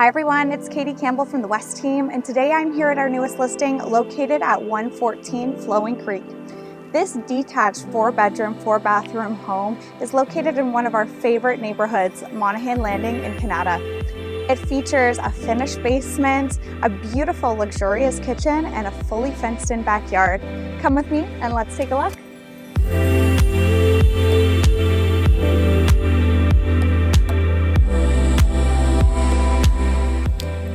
Hi everyone, it's Katie Campbell from the West Team, and today I'm here at our newest listing located at 114 Flowing Creek. This detached 4-bedroom, 4-bathroom home is located in one of our favorite neighborhoods, Monaghan Landing in Canada. It features a finished basement, a beautiful luxurious kitchen, and a fully fenced-in backyard. Come with me and let's take a look.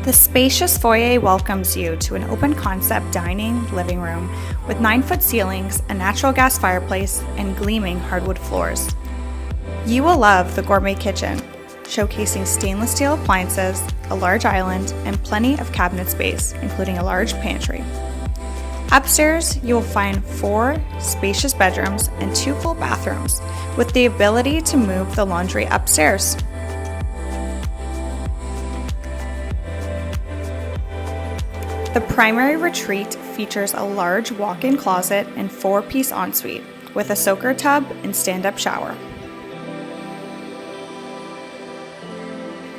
The spacious foyer welcomes you to an open-concept dining living room with 9-foot ceilings, a natural gas fireplace, and gleaming hardwood floors. You will love the gourmet kitchen, showcasing stainless steel appliances, a large island, and plenty of cabinet space, including a large pantry. Upstairs, you will find 4 spacious bedrooms and 2 full bathrooms, with the ability to move the laundry upstairs. The primary retreat features a large walk-in closet and 4-piece ensuite with a soaker tub and stand-up shower.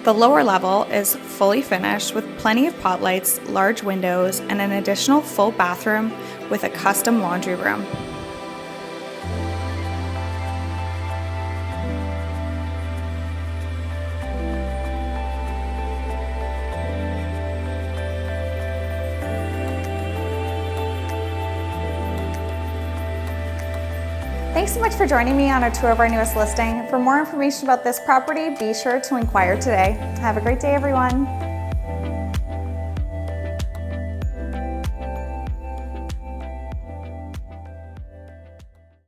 The lower level is fully finished with plenty of pot lights, large windows, and an additional full bathroom with a custom laundry room. Thanks so much for joining me on a tour of our newest listing. For more information about this property, be sure to inquire today. Have a great day, everyone.